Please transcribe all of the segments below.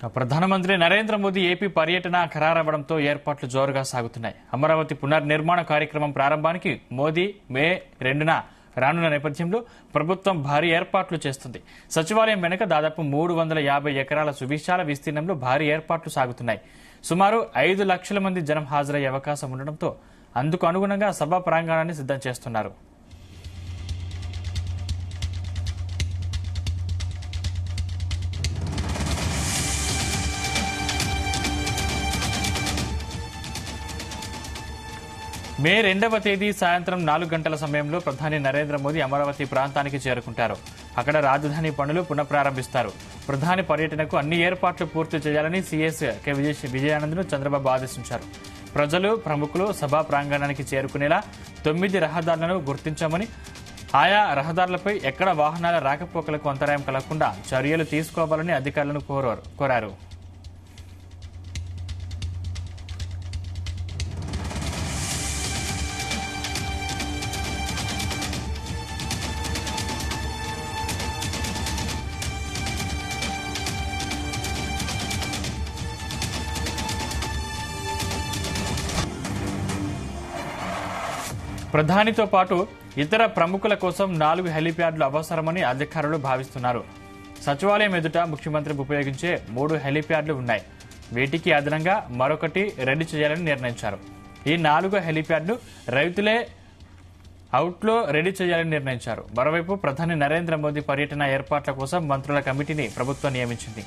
ప్రధానమంత్రి నరేంద్ర మోదీ ఏపీ పర్యటన ఖరారవడంతో ఏర్పాట్లు జోరుగా సాగుతున్నాయి. అమరావతి పునర్నిర్మాణ కార్యక్రమం ప్రారంభానికి మోదీ మే 2న రానున్న నేపథ్యంలో ప్రభుత్వం భారీ ఏర్పాట్లు చేస్తుంది. సచివాలయం వెనుక దాదాపు 350 ఎకరాల సువిశాల విస్తీర్ణంలో భారీ ఏర్పాట్లు సాగుతున్నాయి. సుమారు 5 లక్షల మంది జనం హాజరయ్యే అవకాశం ఉండడంతో అందుకు అనుగుణంగా సభా ప్రాంగణాన్ని సిద్ధం చేస్తున్నారు. మే 2వ తేదీ సాయంత్రం 4 గంటల సమయంలో ప్రధాని నరేంద్ర మోదీ అమరావతి ప్రాంతానికి చేరుకుంటారు. అక్కడ రాజధాని పనులు పునఃప్రారంభిస్తారు. ప్రధాని పర్యటనకు అన్ని ఏర్పాట్లు పూర్తి చేయాలని సీఎస్ కె విజయానంద్ను చంద్రబాబు ఆదేశించారు. ప్రజలు, ప్రముఖులు సభా ప్రాంగణానికి చేరుకునేలా 9 రహదారులను గుర్తించామని, ఆయా రహదారులపై ఎక్కడ వాహనాల రాకపోకలకు అంతరాయం కలగకుండా చర్యలు తీసుకోవాలని అధికారులను కోరారు. ప్రధానితో పాటు ఇతర ప్రముఖుల కోసం 4 హెలీప్యాడ్లు అవసరమని అధికారులు భావిస్తున్నారు. సచివాలయం ఎదుట ముఖ్యమంత్రి ఉపయోగించే 3 హెలీప్యాడ్లు ఉన్నాయి. వీటికి అదనంగా మరొకటి రెడీ చేయాలని నిర్ణయించారు. ఈ 4 హెలీప్యాడ్ను రైతులే అవుట్లో రెడీ చేయాలని నిర్ణయించారు. మరోవైపు ప్రధాని నరేంద్ర మోదీ పర్యటన ఏర్పాట్ల కోసం మంత్రుల కమిటీని ప్రభుత్వం నియమించింది.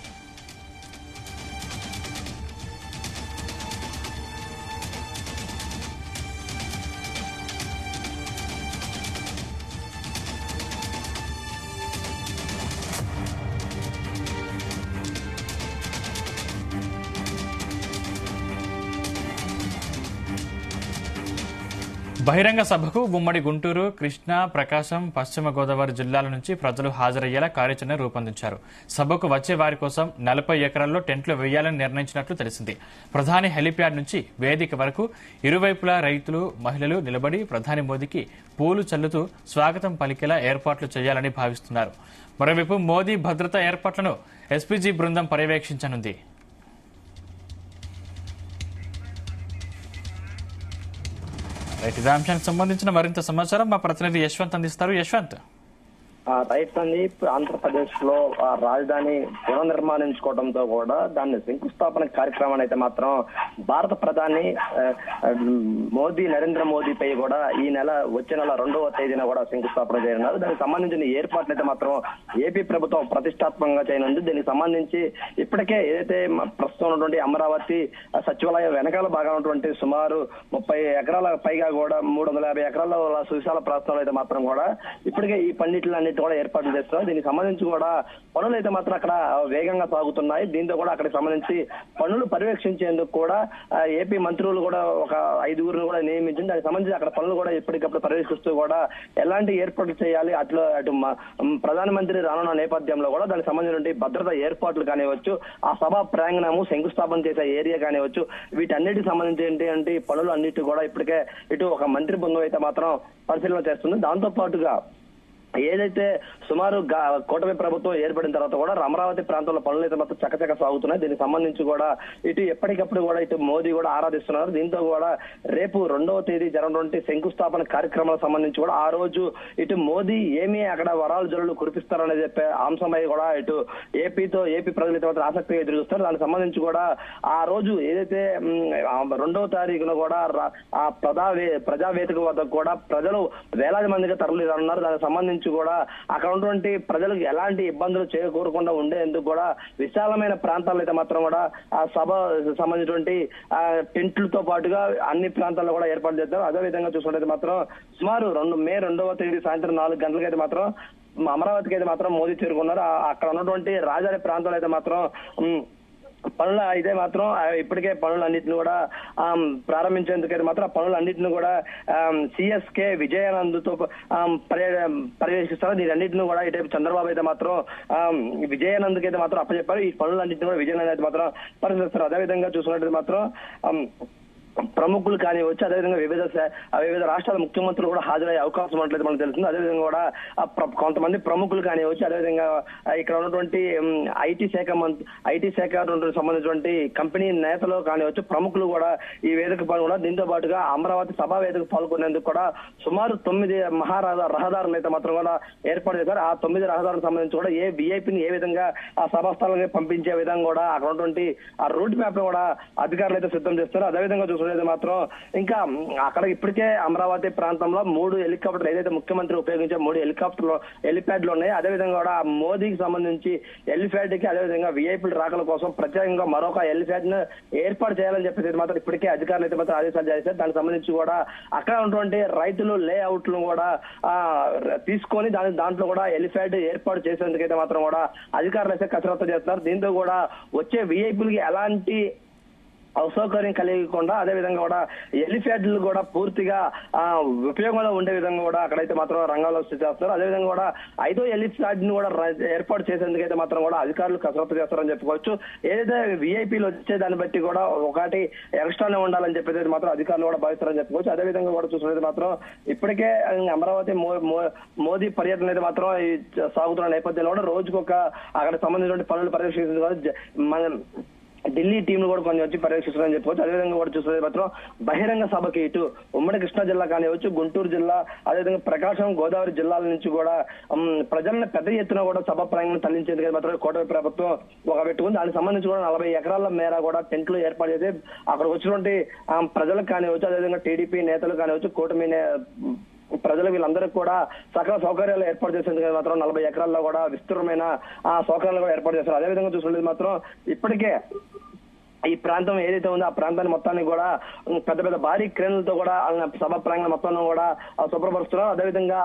బహిరంగ సభకు ఉమ్మడి గుంటూరు, కృష్ణా, ప్రకాశం, పశ్చిమ గోదావరి జిల్లాల నుంచి ప్రజలు హాజరయ్యేలా కార్యాచరణ రూపొందించారు. సభకు వచ్చే వారి కోసం 40 ఎకరాల్లో టెంట్లు వేయాలని నిర్ణయించినట్లు తెలిసింది. ప్రధాని హెలీప్యాడ్ నుంచి వేదిక వరకు ఇరువైపులా రైతులు, మహిళలు నిలబడి ప్రధాని మోదీకి పూలు చల్లుతూ స్వాగతం పలికేలా ఏర్పాట్లు చేయాలని భావిస్తున్నారు. మరోవైపు మోదీ భద్రతా ఏర్పాట్లను ఎస్పీజీ బృందం పర్యవేక్షించనుంది. ఇదే అంశానికి సంబంధించిన మరింత సమాచారం మా ప్రతినిధి యశ్వంత్ అందిస్తారు. యశ్వంత్. రైట్ సందీప్, ఆంధ్రప్రదేశ్ లో రాజధాని పునర్నిర్మాణించుకోవడంతో కూడా దాన్ని శంకుస్థాపన కార్యక్రమాన్ని అయితే మాత్రం భారత ప్రధాని నరేంద్ర మోదీపై కూడా ఈ వచ్చే నెల 2వ తేదీన కూడా శంకుస్థాపన చేయనున్నారు. దానికి సంబంధించిన ఏర్పాట్లు అయితే మాత్రం ఏపీ ప్రభుత్వం ప్రతిష్టాత్మకంగా చేయనుంది. దీనికి సంబంధించి ఇప్పటికే ఏదైతే ప్రస్తుతం ఉన్నటువంటి అమరావతి సచివాలయం వెనకాల భాగం ఉన్నటువంటి సుమారు 30 ఎకరాల పైగా కూడా 350 ఎకరాల సువిశాల ప్రాంతంలో అయితే మాత్రం కూడా ఇప్పటికే ఈ పన్నిటిని కూడా ఏర్పాట్లు చేస్తున్నారు. దీనికి సంబంధించి కూడా పనులు అయితే మాత్రం అక్కడ వేగంగా సాగుతున్నాయి. దీంతో కూడా అక్కడికి సంబంధించి పనులు పర్యవేక్షించేందుకు కూడా ఏపీ మంత్రులు కూడా ఒక 5గురిని కూడా నియమించింది. దానికి సంబంధించి అక్కడ పనులు కూడా ఎప్పటికప్పుడు పర్యవేక్షిస్తూ కూడా ఎలాంటి ఏర్పాట్లు చేయాలి, అటు ప్రధానమంత్రి రానున్న నేపథ్యంలో కూడా దానికి సంబంధించిన భద్రతా ఏర్పాట్లు కానివచ్చు, ఆ సభా ప్రాంగణము శంకుస్థాపన చేసే ఏరియా కానివచ్చు, వీటన్నిటికి సంబంధించి ఏంటి పనులు అన్నిటి కూడా ఇప్పటికే ఇటు ఒక మంత్రి బృందం అయితే మాత్రం పరిశీలన చేస్తుంది. దాంతో పాటుగా ఏదైతే సుమారు కూటమి ప్రభుత్వం ఏర్పడిన తర్వాత కూడా అమరావతి ప్రాంతంలో పనులు అయితే మాత్రం చకచక సాగుతున్నాయి. దీనికి సంబంధించి కూడా ఇటు ఎప్పటికప్పుడు కూడా ఇటు మోదీ కూడా ఆరాధిస్తున్నారు. దీంతో కూడా రేపు 2వ తేదీ జరగనున్న శంకుస్థాపన కార్యక్రమాలకు సంబంధించి కూడా ఆ రోజు ఇటు మోదీ ఏమీ అక్కడ వరాలు జల్లులు కురిపిస్తారని చెప్పే అంశమై కూడా ఇటు ఏపీ ప్రజలు అయితే మాత్రం ఆసక్తిగా ఎదురుస్తారు. దానికి సంబంధించి కూడా ఆ రోజు ఏదైతే 2వ తారీఖున కూడా ఆ ప్రజావేదిక వద్ద కూడా ప్రజలు వేలాది మందిగా తరలి రానున్నారు. దానికి సంబంధించి కూడా అక్కడ ఉన్నటువంటి ప్రజలకు ఎలాంటి ఇబ్బందులు చేకూరకుండా ఉండేందుకు కూడా విశాలమైన ప్రాంతాల్లో అయితే మాత్రం కూడా ఆ సభ సంబంధించినటువంటి టెంట్లతో పాటుగా అన్ని ప్రాంతాల్లో కూడా ఏర్పాటు చేస్తారు. అదేవిధంగా చూసుకుంటే మాత్రం సుమారు మే 2వ తేదీ సాయంత్రం 4 గంటలకు అయితే మాత్రం అమరావతికి అయితే మాత్రం మోదీ చేరుకున్నారు. అక్కడ ఉన్నటువంటి రాజధాని ప్రాంతాలు అయితే మాత్రం పనులు అయితే మాత్రం ఇప్పటికే పనులన్నింటిని కూడా ప్రారంభించేందుకైతే మాత్రం ఆ పనులన్నింటిని కూడా సిఎస్కే విజయానంద్తో పర్యవేక్షిస్తారు. దీనన్నింటిని కూడా ఇటు చంద్రబాబు అయితే మాత్రం విజయానంద్కి అయితే మాత్రం అప్పచెప్పారు. ఈ పనులన్నింటినీ కూడా విజయానంద్ అయితే మాత్రం పరిశీలిస్తారు. అదేవిధంగా చూసుకున్నట్టు మాత్రం ప్రముఖులు కానివచ్చు, అదేవిధంగా వివిధ రాష్ట్రాల ముఖ్యమంత్రులు కూడా హాజరయ్యే అవకాశం ఉన్నట్లయితే మనకు తెలుస్తుంది. అదేవిధంగా కూడా కొంతమంది ప్రముఖులు కానివచ్చు, అదేవిధంగా ఇక్కడ ఉన్నటువంటి ఐటీ శాఖ సంబంధించినటువంటి కంపెనీ నేతలు కానివచ్చు, ప్రముఖులు కూడా ఈ వేదిక పాల్గొన్న. దీంతో పాటుగా అమరావతి సభా వేదిక పాల్గొనేందుకు కూడా సుమారు 9 రహదారులు అయితే మాత్రం కూడా ఏర్పాటు చేశారు. ఆ 9 రహదారులకు సంబంధించి కూడా ఏ విఐపిని ఏ విధంగా ఆ సభాస్థలానికి పంపించే విధంగా కూడా అక్కడ ఉన్నటువంటి ఆ రూట్ మ్యాప్ ను కూడా అధికారులు అయితే సిద్ధం చేస్తారు. అదేవిధంగా చూసుకునేది మాత్రం ఇంకా అక్కడ ఇప్పటికే అమరావతి ప్రాంతంలో 3 హెలికాప్టర్లు ఏదైతే ముఖ్యమంత్రి ఉపయోగించే 3 హెలిప్యాడ్లు ఉన్నాయి. అదేవిధంగా కూడా మోదీకి సంబంధించి హెలిప్యాడ్ కి అదేవిధంగా విఐపీల రాకల కోసం ప్రత్యేకంగా మరొక హెలిప్యాడ్ ను ఏర్పాటు చేయాలని చెప్పేసి మాత్రం ఇప్పటికే అధికారులు అయితే మాత్రం ఆదేశాలు జారీ చేశారు. దానికి సంబంధించి కూడా అక్కడ ఉన్నటువంటి రైతులు లేఅవుట్ ను కూడా తీసుకొని దాంట్లో కూడా హెలిప్యాడ్ ఏర్పాటు చేసేందుకైతే మాత్రం కూడా అధికారులు అయితే కసరత్తు చేస్తున్నారు. దీంతో కూడా వచ్చే విఐపీలకి ఎలాంటి అసౌకర్యం కలిగకుండా అదేవిధంగా కూడా హెలిప్యాడ్లు కూడా పూర్తిగా ఉపయోగంలో ఉండే విధంగా కూడా అక్కడైతే మాత్రం రంగంలో చేస్తున్నారు. అదేవిధంగా కూడా 5వ హెలిప్యాడ్ ను కూడా ఏర్పాటు చేసేందుకైతే మాత్రం కూడా అధికారులు కసరత్తు చేస్తారని చెప్పుకోవచ్చు. ఏదైతే విఐపీలు వచ్చే దాన్ని బట్టి కూడా ఒకటి ఎక్స్ట్రానే ఉండాలని చెప్పేది మాత్రం అధికారులు కూడా భావిస్తారని చెప్పుకోవచ్చు. అదేవిధంగా కూడా చూసినది మాత్రం ఇప్పటికే అమరావతి మోదీ పర్యటన అయితే మాత్రం సాగుతున్న నేపథ్యంలో కూడా రోజుకొక అక్కడ సంబంధించిన పనులు పర్యవేక్షించడం ఢిల్లీ టీంలు కూడా కొన్ని వచ్చి పర్యవేక్షిస్తున్నారని చెప్పుకోవచ్చు. అదేవిధంగా కూడా చూస్తే మాత్రం బహిరంగ సభకి ఇటు ఉమ్మడి కృష్ణా జిల్లా కానివచ్చు, గుంటూరు జిల్లా, అదేవిధంగా ప్రకాశం, గోదావరి జిల్లాల నుంచి కూడా ప్రజలను పెద్ద ఎత్తున కూడా సభ ప్రాంగణం తరలించేందుకు మాత్రం కూటమి ప్రభుత్వం ఒక పెట్టుకుంది. దానికి సంబంధించి కూడా 40 ఎకరాల మేర కూడా టెంట్లు ఏర్పాటు చేసి అక్కడ వచ్చినటువంటి ప్రజలకు కానివచ్చు, అదేవిధంగా టీడీపీ నేతలు కానివచ్చు, కూటమి ప్రజలు వీళ్ళందరికీ కూడా సకల సౌకర్యాలు ఏర్పాటు చేసేందుకు మాత్రం 40 ఎకరాల్లో కూడా విస్తృతమైన సౌకర్యాలు కూడా ఏర్పాటు చేస్తారు. అదేవిధంగా చూసుకుంటే మాత్రం ఇప్పటికే ఈ ప్రాంతం ఏదైతే ఉందో ఆ ప్రాంతాన్ని మొత్తాన్ని కూడా పెద్ద భారీ క్రేన్లతో కూడా సభ ప్రాంగణం మొత్తం కూడా శుభ్రపరుస్తున్నారు. అదేవిధంగా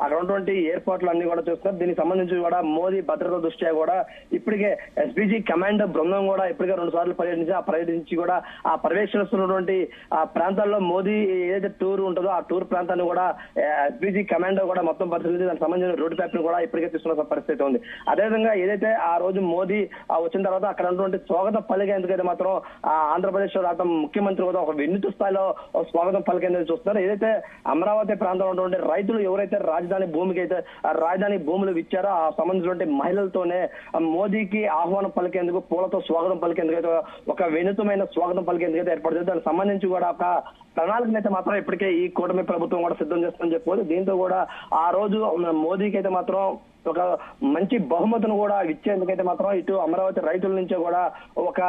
అక్కడ ఉన్నటువంటి ఏర్పాట్లు అన్ని కూడా చూస్తున్నారు. దీనికి సంబంధించి కూడా మోదీ భద్రత దృష్ట్యా కూడా ఇప్పటికే ఎస్పీజీ కమాండో బృందం కూడా ఇప్పటికే 2 సార్లు పర్యటించి కూడా ఆ పర్యవేక్షిస్తున్నటువంటి ఆ ప్రాంతాల్లో మోదీ ఏదైతే టూర్ ఉంటుందో ఆ టూర్ ప్రాంతాన్ని కూడా ఎస్పీజీ కమాండో కూడా మొత్తం పరిశీలించి దానికి సంబంధించిన రోడ్ మ్యాప్ ను కూడా ఇప్పటికే తీసుకున్న పరిస్థితి ఉంది. అదేవిధంగా ఏదైతే ఆ రోజు మోదీ వచ్చిన తర్వాత అక్కడ ఉన్నటువంటి స్వాగత పలికేందుకైతే మాత్రం ఆంధ్రప్రదేశ్ రాష్ట్ర ముఖ్యమంత్రి కూడా ఒక వినూత్న స్థాయిలో స్వాగతం పలికేందుకు చూస్తున్నారు. ఏదైతే అమరావతి ప్రాంతంలో ఉన్నటువంటి రైతులు ఎవరైతే రాజధాని భూములు ఇచ్చారో ఆ సంబంధించినటువంటి మహిళలతోనే మోదీకి ఆహ్వానం పలికేందుకు పూలతో స్వాగతం పలికేందుకు అయితే ఒక వినూత్నమైన స్వాగతం పలికేందుకు అయితే ఏర్పాటు చేస్తారు. దానికి సంబంధించి కూడా ఒక ప్రణాళికనైతే మాత్రం ఇప్పటికే ఈ కూటమి ప్రభుత్వం కూడా సిద్ధం చేస్తుందని చెప్పుకోవచ్చు. దీంతో కూడా ఆ రోజు మోదీకి అయితే మాత్రం ఒక మంచి బహుమతిని కూడా ఇచ్చేందుకైతే మాత్రం ఇటు అమరావతి రైతుల నుంచి కూడా ఒక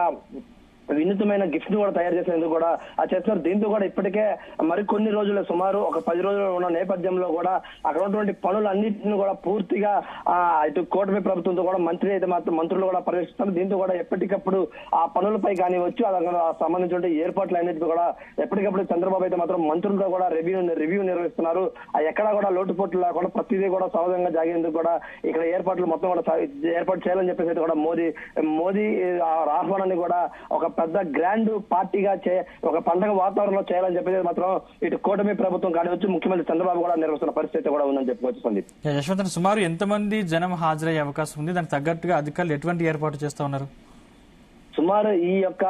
వినూత్నమైన గిఫ్ట్ ను కూడా తయారు చేసేందుకు కూడా చేస్తున్నారు. దీంతో కూడా ఇప్పటికే మరికొన్ని రోజులు సుమారు ఒక 10 రోజులు ఉన్న నేపథ్యంలో కూడా అక్కడ ఉన్నటువంటి పనులన్నింటినీ కూడా పూర్తిగా ఇటు కూటమి ప్రభుత్వంతో కూడా మంత్రులు కూడా పర్యవేక్షిస్తారు. దీంతో కూడా ఎప్పటికప్పుడు ఆ పనులపై కానివచ్చు సంబంధించిన ఏర్పాట్లు అన్నింటినీ కూడా ఎప్పటికప్పుడు చంద్రబాబు అయితే మాత్రం మంత్రులతో కూడా రివ్యూ నిర్వహిస్తున్నారు. ఎక్కడా కూడా లోటుపోట్లు లేకుండా ప్రతిదీ కూడా సహజంగా జాగేందుకు కూడా ఇక్కడ ఏర్పాట్లు మొత్తం కూడా ఏర్పాటు చేయాలని చెప్పేసి కూడా మోదీ ఆహ్వానాన్ని కూడా ఒక పెద్ద గ్రాండ్ పార్టీగా ఒక పండగ వాతావరణంలో చేయాలని చెప్పేది మాత్రం ఇటు కూటమి ప్రభుత్వం కానివచ్చు, ముఖ్యమంత్రి చంద్రబాబు కూడా నిర్వహిస్తున్న పరిస్థితి కూడా ఉందని చెప్పుకోవచ్చు. సందీప్, యశ్వంత్, సుమారు ఎంతమంది జనం హాజరయ్యే అవకాశం ఉంది? దానికి తగ్గట్టుగా అధికారులు ఎటువంటి ఏర్పాటు చేస్తా ఉన్నారు? సుమారు ఈ యొక్క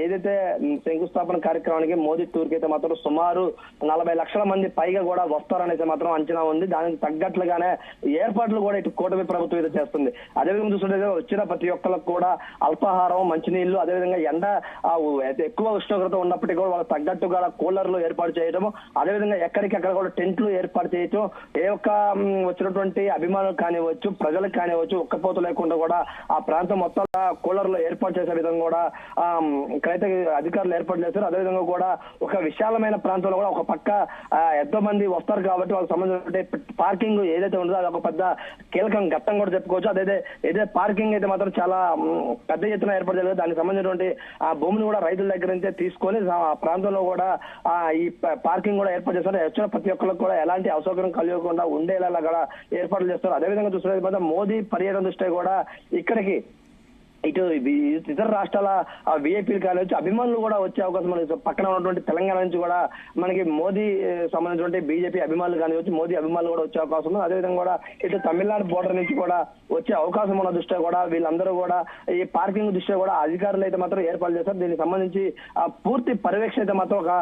ఏదైతే శంకుస్థాపన కార్యక్రమానికి మోదీ టూర్ కి అయితే మాత్రం సుమారు 40 లక్షల మంది పైగా కూడా వస్తారనేది మాత్రం అంచనా ఉంది. దానికి తగ్గట్లుగానే ఏర్పాట్లు కూడా ఇటు కూటమి ప్రభుత్వం అయితే చేస్తుంది. అదేవిధంగా చూస్తుంటే వచ్చిన ప్రతి ఒక్కరికి కూడా అల్పాహారం, మంచినీళ్లు, అదేవిధంగా ఎండ ఎక్కువ ఉష్ణోగ్రత ఉన్నప్పటికీ కూడా వాళ్ళకి తగ్గట్టుగా కూలర్లు ఏర్పాటు చేయడం, అదేవిధంగా ఎక్కడికెక్కడ కూడా టెంట్లు ఏర్పాటు చేయటం, ఏ ఒక్క వచ్చినటువంటి అభిమానులు కానివచ్చు, ప్రజలకు కానివచ్చు ఒక్కపోతు లేకుండా కూడా ఆ ప్రాంతం మొత్తం కూలర్లు ఏర్పాటు చేసే విధంగా కూడా ఇక్కడైతే అధికారులు ఏర్పాటు చేశారు. అదేవిధంగా కూడా ఒక విశాలమైన ప్రాంతంలో కూడా ఒక పక్క ఎంతో మంది వస్తారు కాబట్టి వాళ్ళకి సంబంధించిన పార్కింగ్ ఏదైతే ఉందో అది ఒక పెద్ద కీలకం ఘట్టం కూడా చెప్పుకోవచ్చు. ఏదైతే పార్కింగ్ అయితే మాత్రం చాలా పెద్ద ఎత్తున ఏర్పాటు చేయాలి. దానికి సంబంధించినటువంటి ఆ భూమిని కూడా రైతుల దగ్గర నుంచే తీసుకొని ఆ ప్రాంతంలో కూడా ఈ పార్కింగ్ కూడా ఏర్పాటు చేస్తారు. వచ్చిన ప్రతి ఒక్కరికి కూడా ఎలాంటి అసౌకర్యం కలగకుండా ఉండేలా కూడా ఏర్పాట్లు చేస్తారు. అదేవిధంగా చూస్తున్నది మోదీ పర్యటన దృష్ట్యా కూడా ఇక్కడికి ఇటు ఇతర రాష్ట్రాల విఐపీలు కావచ్చు, అభిమానులు కూడా వచ్చే అవకాశం మనకి పక్కన ఉన్నటువంటి తెలంగాణ నుంచి కూడా మనకి మోదీ సంబంధించినటువంటి బీజేపీ అభిమానులు కానివచ్చు, మోదీ అభిమానులు కూడా వచ్చే అవకాశం ఉంది. అదేవిధంగా కూడా ఇటు తమిళనాడు బోర్డర్ నుంచి కూడా వచ్చే అవకాశం ఉన్న దృష్ట్యా కూడా వీళ్ళందరూ కూడా ఈ పార్కింగ్ దృష్ట్యా కూడా అధికారులు అయితే మాత్రం ఏర్పాటు చేస్తారు. దీనికి సంబంధించి పూర్తి పర్యవేక్షణ అయితే మాత్రం ఒక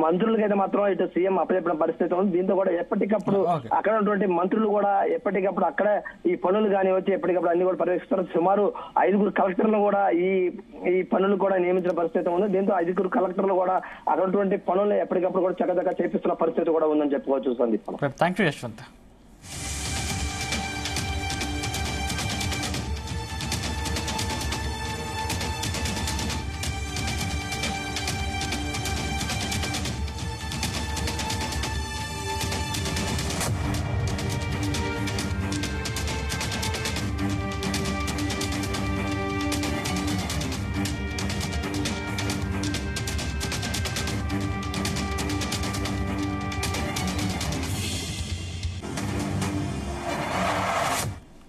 మంత్రులకైతే మాత్రం ఇటు సీఎం అప్పచెప్పిన పరిస్థితి ఉంది. దీంతో కూడా ఎప్పటికప్పుడు అక్కడ ఉన్నటువంటి మంత్రులు కూడా ఎప్పటికప్పుడు అక్కడే ఈ పనులు కానివచ్చు ఎప్పటికప్పుడు అన్ని కూడా పర్యవేక్షిస్తారు. సుమారు 5 కలెక్టర్లు కూడా ఈ పనులు కూడా నియమించిన పరిస్థితి ఉంది. దీంతో 5 కలెక్టర్లు కూడా అటువంటి పనులు ఎప్పటికప్పుడు కూడా చక్కగా చేపిస్తున్న పరిస్థితి కూడా ఉందని చెప్పుకోవచ్చు సందీప్. Thank you Yashwant.